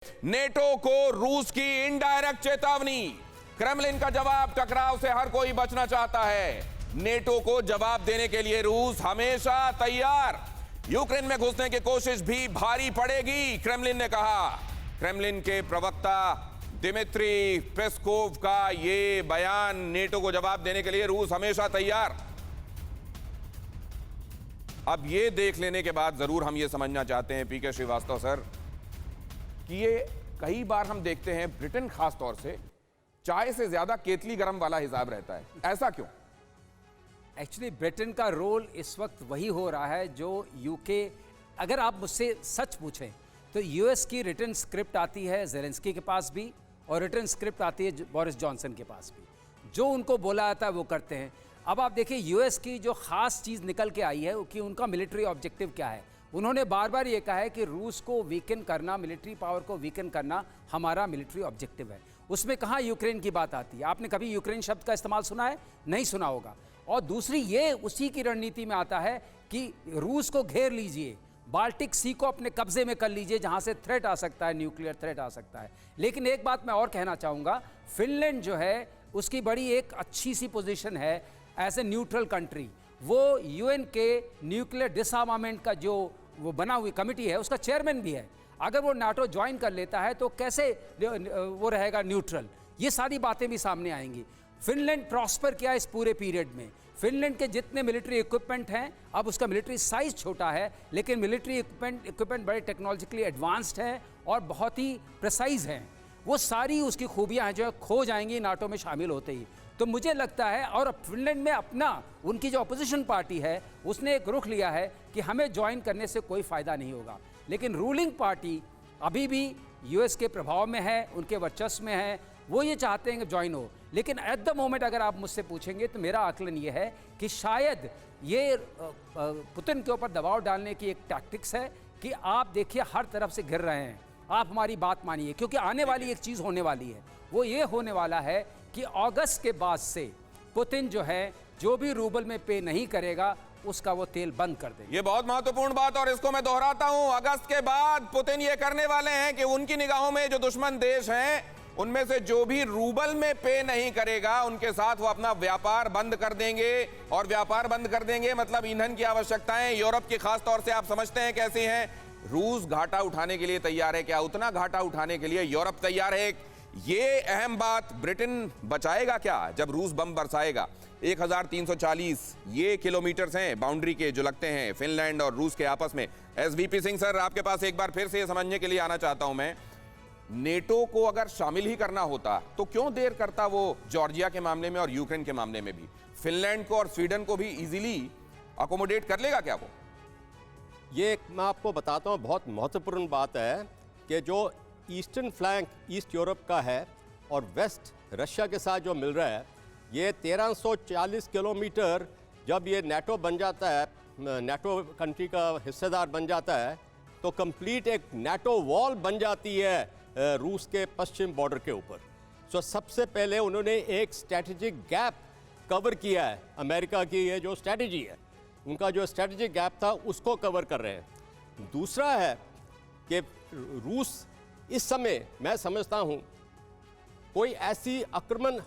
NATO को रूस की इनडायरेक्ट चेतावनी। क्रेमलिन का जवाब, टकराव से हर कोई बचना चाहता है। नेटो को जवाब देने के लिए रूस हमेशा तैयार। यूक्रेन में घुसने की कोशिश भी भारी पड़ेगी, क्रेमलिन ने कहा। क्रेमलिन के प्रवक्ता दिमित्री पेस्कोव का यह बयान, नेटो को जवाब देने के लिए रूस हमेशा तैयार। अब यह देख लेने के बाद जरूर हम यह समझना चाहते हैं पीके श्रीवास्तव सर कि ये कई बार हम देखते हैं ब्रिटेन खास तौर से चाय से ज्यादा केतली गरम वाला हिसाब रहता है, ऐसा क्यों? एक्चुअली ब्रिटेन का रोल इस वक्त वही हो रहा है जो यूके, अगर आप मुझसे सच पूछें तो यूएस की रिटर्न स्क्रिप्ट आती है जेलेंस्की के पास भी और रिटर्न स्क्रिप्ट आती है बोरिस जॉनसन के पास भी। जो उनको बोला जाता है वो करते हैं। अब आप देखिए यूएस की जो खास चीज़ निकल के आई है कि उनका मिलिट्री ऑब्जेक्टिव क्या है। उन्होंने बार बार ये कहा है कि रूस को वीकन करना, मिलिट्री पावर को वीकन करना हमारा मिलिट्री ऑब्जेक्टिव है। उसमें कहाँ यूक्रेन की बात आती है? आपने कभी यूक्रेन शब्द का इस्तेमाल सुना है? नहीं सुना होगा। और दूसरी ये उसी की रणनीति में आता है कि रूस को घेर लीजिए, बाल्टिक सी को अपने कब्जे में कर लीजिए जहाँ से थ्रेट आ सकता है, न्यूक्लियर थ्रेट आ सकता है। लेकिन एक बात मैं और कहना चाहूँगा, फिनलैंड जो है उसकी बड़ी एक अच्छी सी पोजीशन है एज ए न्यूट्रल कंट्री। वो यूएन के न्यूक्लियर डिसआर्मामेंट का जो वो बना हुई कमेटी है उसका चेयरमैन भी है। अगर वो नाटो ज्वाइन कर लेता है तो कैसे वो रहेगा न्यूट्रल? ये सारी बातें भी सामने आएंगी। फिनलैंड प्रॉस्पर किया इस पूरे पीरियड में। फिनलैंड के जितने मिलिट्री इक्विपमेंट हैं, अब उसका मिलिट्री साइज छोटा है लेकिन मिलिट्री इक्विपमेंट बड़े टेक्नोलॉजिकली एडवांस्ड हैं और बहुत ही प्रिसाइज हैं। वो सारी उसकी खूबियां हैं जो है खो जाएंगी नाटो में शामिल होते ही। तो मुझे लगता है, और फिनलैंड में अपना उनकी जो अपोजिशन पार्टी है उसने एक रुख लिया है कि हमें ज्वाइन करने से कोई फ़ायदा नहीं होगा। लेकिन रूलिंग पार्टी अभी भी यूएस के प्रभाव में है, उनके वर्चस्व में है, वो ये चाहते हैं कि ज्वाइन हो। लेकिन एट द मोमेंट अगर आप मुझसे पूछेंगे तो मेरा आकलन ये है कि शायद ये पुतिन के ऊपर दबाव डालने की एक टैक्टिक्स है कि आप देखिए हर तरफ से घिर रहे हैं, आप हमारी बात मानिए। क्योंकि आने वाली एक चीज़ होने वाली है, वो ये होने वाला है कि अगस्त के बाद से पुतिन जो है जो भी रूबल में पे नहीं करेगा उसका वो तेल बंद कर देंगे। ये बहुत महत्वपूर्ण बात, और इसको मैं दोहराता हूं, अगस्त के बाद पुतिन ये करने वाले हैं कि उनकी निगाहों में जो दुश्मन देश हैं उनमें से जो भी रूबल में पे नहीं करेगा उनके साथ वो अपना व्यापार बंद कर देंगे। और व्यापार बंद कर देंगे मतलब ईंधन की आवश्यकताएं यूरोप की खास तौर से आप समझते हैं कैसी हैं। रूस घाटा उठाने के लिए तैयार है, क्या उतना घाटा उठाने के लिए यूरोप तैयार है? ये अहम बात, ब्रिटेन बचाएगा क्या जब रूस बम बरसाएगा? 1340 ये किलोमीटर्स हैं बाउंड्री के जो लगते हैं फिनलैंड और रूस के आपस में। एसवीपी सिंह सर, आपके पास एक बार फिर से ये समझने के लिए आना चाहता हूं मैं, नेटो को अगर शामिल ही करना होता तो क्यों देर करता वो जॉर्जिया के मामले में और यूक्रेन के मामले में भी? फिनलैंड को और स्वीडन को भी इजीली अकोमोडेट कर लेगा क्या वो? ये मैं आपको बताता हूँ, बहुत महत्वपूर्ण बात है कि जो ईस्टर्न फ्लैंक ईस्ट यूरोप का है और वेस्ट रशिया के साथ जो मिल रहा है, ये 1340 किलोमीटर जब ये नेटो बन जाता है, नेटो कंट्री का हिस्सेदार बन जाता है, तो कंप्लीट एक नेटो वॉल बन जाती है रूस के पश्चिम बॉर्डर के ऊपर। सो सबसे पहले उन्होंने एक स्ट्रैटेजिक गैप कवर किया है। अमेरिका की ये जो स्ट्रैटेजी है, उनका जो स्ट्रैटेजिक गैप था उसको कवर कर रहे हैं। दूसरा है कि रूस इस समय, मैं समझता हूं, कोई ऐसी आक्रमण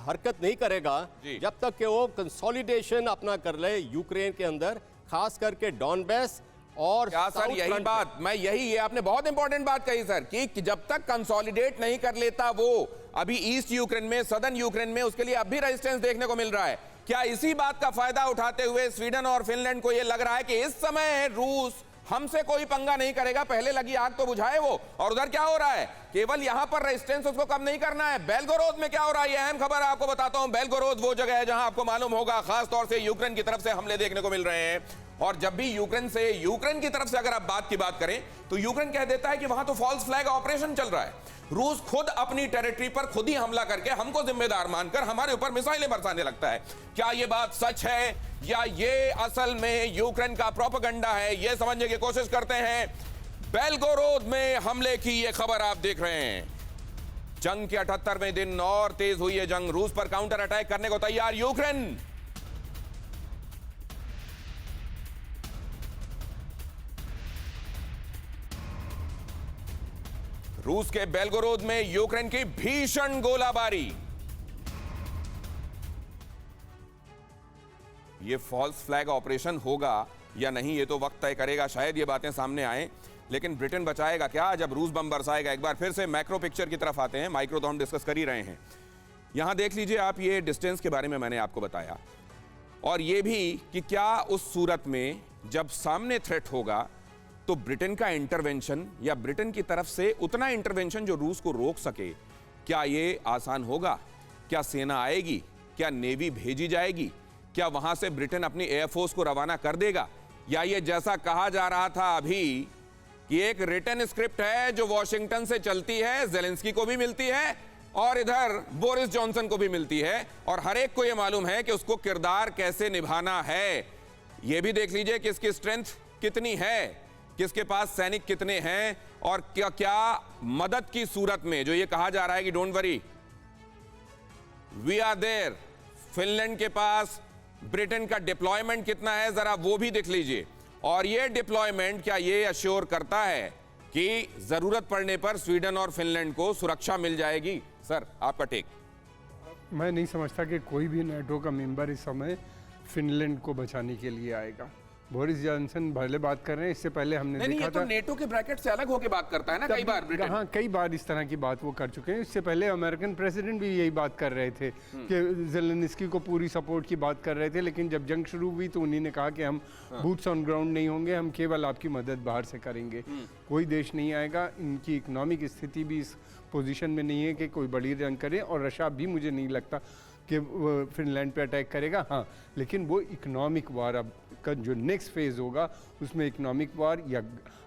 हरकत नहीं करेगा जब तक कि वो कंसोलिडेशन अपना कर ले यूक्रेन के अंदर, खास करके डॉनबैस और क्या सर यही बात, मैं यही, ये आपने बहुत इंपॉर्टेंट बात कही सर कि जब तक कंसोलिडेट नहीं कर लेता वो अभी ईस्ट यूक्रेन में, सदर्न यूक्रेन में, उसके लिए अब भी रेजिस्टेंस देखने को मिल रहा है। क्या इसी बात का फायदा उठाते हुए स्वीडन और फिनलैंड को यह लग रहा है कि इस समय रूस हमसे कोई पंगा नहीं करेगा, पहले लगी आग तो बुझाए वो? और उधर क्या हो रहा है, केवल यहां पर रेजिस्टेंस उसको कम नहीं करना है, बेलगोरोद में क्या हो रहा है, यह अहम खबर आपको बताता हूं। बेलगोरोद वो जगह है जहां आपको मालूम होगा खास तौर से यूक्रेन की तरफ से हमले देखने को मिल रहे हैं। और जब भी यूक्रेन की तरफ से अगर आप बात की बात करें तो यूक्रेन कह देता है कि वहां तो फॉल्स फ्लैग ऑपरेशन चल रहा है। रूस खुद अपनी टेरिटरी पर खुद ही हमला करके हमको जिम्मेदार मानकर हमारे ऊपर मिसाइलें बरसाने लगता है। क्या यह बात सच है या ये असल में यूक्रेन का प्रोपेगेंडा है, यह समझने की कोशिश करते हैं। बेलगोरोद में हमले की यह खबर आप देख रहे हैं। जंग के 78वें दिन और तेज हुई है जंग, रूस पर काउंटर अटैक करने को तैयार यूक्रेन। रूस के बेलगोरोद में यूक्रेन की भीषण गोलाबारी। ये फॉल्स फ्लैग ऑपरेशन होगा या नहीं, ये तो वक्त तय करेगा। शायद ये बातें सामने आए, लेकिन ब्रिटेन बचाएगा क्या जब रूस बम बरसाएगा? एक बार फिर से मैक्रो पिक्चर की तरफ आते हैं। माइक्रो तो हम डिस्कस कर ही रहे हैं। यहां देख लीजिए आप, ये डिस्टेंस के बारे में मैंने आपको बताया, और ये भी कि क्या उस सूरत में जब सामने थ्रेट होगा तो ब्रिटेन का इंटरवेंशन या ब्रिटेन की तरफ से उतना इंटरवेंशन जो रूस को रोक सके, क्या ये आसान होगा? क्या सेना आएगी? क्या नेवी भेजी जाएगी? क्या वहां से ब्रिटेन अपनी एयरफोर्स को रवाना कर देगा? या ये जैसा कहा जा रहा था अभी कि एक रिटन स्क्रिप्ट है जो वॉशिंगटन से चलती है, जेलेंस्की को भी मिलती है और इधर बोरिस जॉनसन को भी मिलती है, और हर एक को यह मालूम है कि उसको किरदार कैसे निभाना है। यह भी देख लीजिए कि इसकी स्ट्रेंथ कितनी है, किसके पास सैनिक कितने हैं, और क्या क्या मदद की सूरत में जो ये कहा जा रहा है कि don't worry we are there, Finland के पास ब्रिटेन का डिप्लॉयमेंट कितना है जरा वो भी देख लीजिए। और ये डिप्लॉयमेंट क्या ये अश्योर करता है कि जरूरत पड़ने पर स्वीडन और फिनलैंड को सुरक्षा मिल जाएगी? सर आपका टेक। मैं नहीं समझता कि कोई भी नाटो का मेंबर इस समय फिनलैंड को बचाने के लिए आएगा। बोरिस जॉनसन भले बात कर रहे हैं, इससे पहले हमने नहीं, देखा ये तो था नेटो के ब्रैकेट से अलग होकर बात करता है ना कई बार ब्रिटेन। हाँ, कई बार इस तरह की बात वो कर चुके हैं। इससे पहले अमेरिकन प्रेसिडेंट भी यही बात कर रहे थे कि जेलेंस्की को पूरी सपोर्ट की बात कर रहे थे, लेकिन जब जंग शुरू हुई तो उन्हीं ने कहा कि हम बूट्स ऑन ग्राउंड नहीं होंगे, हम केवल आपकी मदद बाहर से करेंगे। कोई देश नहीं आएगा। इनकी इकोनॉमिक स्थिति भी इस पोजीशन में नहीं है कि कोई बड़ी जंग करे, और रशिया भी मुझे नहीं लगता कि फिनलैंड पे अटैक करेगा। हाँ, लेकिन वो इकोनॉमिक वार अब का जो नेक्स्ट फेज होगा उसमें इकोनॉमिक वार या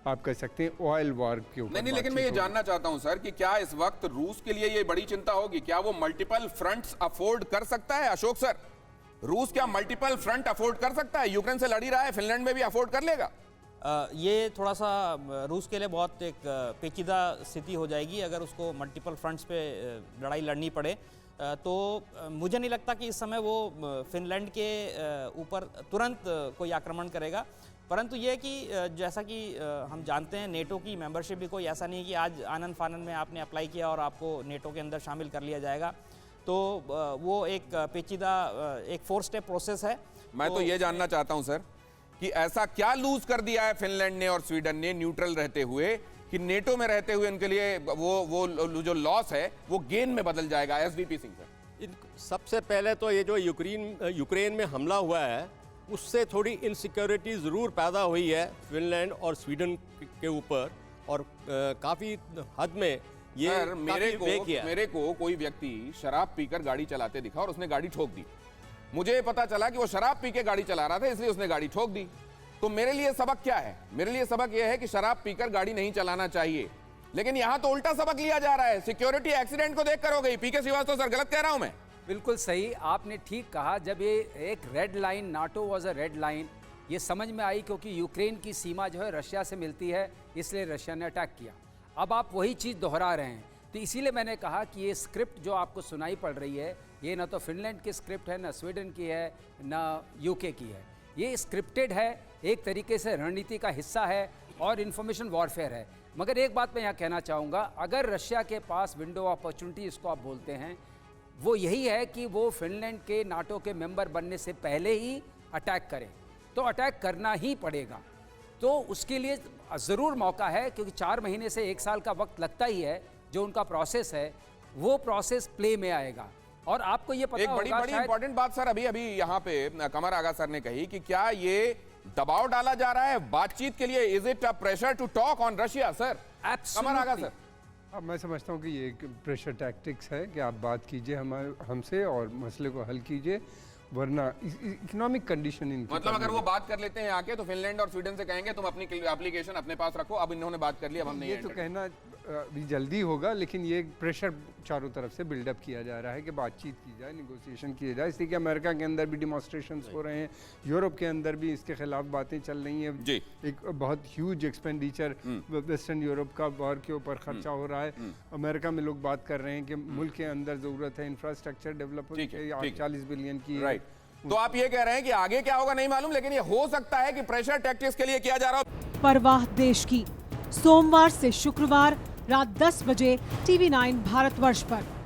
आप कह सकते हैं ऑयल वार के ऊपर। नहीं, लेकिन मैं ये जानना चाहता हूं सर कि क्या इस वक्त रूस के लिए ये बड़ी चिंता होगी? क्या वो मल्टीपल फ्रंट्स अफोर्ड कर सकता है? अशोक सर, रूस क्या मल्टीपल फ्रंट अफोर्ड कर सकता है? यूक्रेन से लड़ ही रहा है, फिनलैंड में भी अफोर्ड कर लेगा? ये थोड़ा सा रूस के लिए बहुत एक पेचीदा स्थिति हो जाएगी अगर उसको मल्टीपल फ्रंट्स पे लड़ाई लड़नी पड़े। तो मुझे नहीं लगता कि इस समय वो फिनलैंड के ऊपर तुरंत कोई आक्रमण करेगा। परंतु ये कि जैसा कि हम जानते हैं नेटो की मेंबरशिप भी कोई ऐसा नहीं कि आज आनन फानन में आपने अप्लाई किया और आपको नेटो के अंदर शामिल कर लिया जाएगा। तो वो एक पेचीदा एक 4 स्टेप प्रोसेस है। मैं तो ये जानना चाहता हूं सर कि ऐसा क्या लूज कर दिया है फिनलैंड ने और स्वीडन ने न्यूट्रल रहते हुए कि नेटो में रहते हुए उनके लिए वो जो लॉस है वो गेन में बदल जाएगा? एसवीपी सिंह सर, सबसे पहले तो ये जो यूक्रेन में हमला हुआ है उससे थोड़ी इनसिक्योरिटी ज़रूर पैदा हुई है फिनलैंड और स्वीडन के ऊपर, और काफ़ी हद में ये सर मेरे को कोई व्यक्ति शराब पीकर गाड़ी चलाते दिखा और उसने गाड़ी ठोक दी। मुझे पता चला कि वो शराब पी के गाड़ी चला रहा था इसलिए उसने गाड़ी ठोक दी। तो मेरे लिए सबक क्या है? मेरे लिए सबक यह है कि शराब पीकर गाड़ी नहीं चलाना चाहिए। लेकिन यहां तो उल्टा सबक लिया जा रहा है, सिक्योरिटी एक्सीडेंट को देखकर हो गई। पीके श्रीवास्तव सर, गलत कह रहा हूं मैं? बिल्कुल सही, आपने ठीक कहा। जब ये एक red line, NATO was a red line, ये समझ में आई क्योंकि यूक्रेन की सीमा जो है रशिया से मिलती है, इसलिए रशिया ने अटैक किया। अब आप वही चीज़ दोहरा रहे हैं, तो इसीलिए मैंने कहा कि ये स्क्रिप्ट जो आपको सुनाई पड़ रही है, ये ना तो फिनलैंड की स्क्रिप्ट है, ना स्वीडन की है, ना यूके की है। ये स्क्रिप्टेड है, एक तरीके से रणनीति का हिस्सा है और इंफॉर्मेशन वॉरफेयर है। मगर एक बात मैं यहाँ कहना चाहूँगा, अगर रशिया के पास विंडो ऑफ अपॉर्चुनिटी इसको आप बोलते हैं, वो यही है कि वो फिनलैंड के नाटो के मेंबर बनने से पहले ही अटैक करे, तो अटैक करना ही पड़ेगा। तो उसके लिए ज़रूर मौका है, क्योंकि 4 महीने से 1 साल का वक्त लगता ही है। जो उनका प्रोसेस है वो प्रोसेस प्ले में आएगा। और आपको ये पता एक बड़ी इंपॉर्टेंट बात सर अभी यहाँ पे कमर आगा सर ने कही कि क्या ये दबाव डाला जा रहा है बातचीत के लिए? Is it a pressure to talk on Russia sir? Qamar Agha sir, अब मैं समझता हूँ कि ये एक प्रेशर टैक्टिक्स है कि आप बात कीजिए हमसे और मसले को हल कीजिए, वरना इकोनॉमिक कंडीशन इनकी, मतलब अगर वो बात कर लेते हैं आके तो फिनलैंड और स्वीडन से कहेंगे तुम अपनी एप्लीकेशन अपने पास रखो। अब इन्होंने बात कर ली, अब हम नहीं। ये तो कहना अभी जल्दी होगा, लेकिन ये प्रेशर चारों तरफ से बिल्डअप किया जा रहा है कि बातचीत की जाए, निगोशिएशन किया जाए। इसलिए कि अमेरिका के अंदर भी डिमॉन्स्ट्रेशंस हो रहे हैं, यूरोप के अंदर भी इसके खिलाफ बातें चल रही हैं जी। एक बहुत ह्यूज एक्सपेंडिचर वेस्टर्न यूरोप का वॉर के ऊपर खर्चा हो रहा है। अमेरिका में लोग बात कर रहे हैं कि मुल्क के अंदर ज़रूरत है इंफ्रास्ट्रक्चर डेवलप, 40 बिलियन की। राइट, तो आप ये कह रहे हैं कि आगे क्या होगा नहीं मालूम, लेकिन ये हो सकता है कि प्रेशर टैक्टिक्स के लिए किया जा रहा हो। परवाह देश की, सोमवार से शुक्रवार रात 10 बजे TV9 भारतवर्ष पर।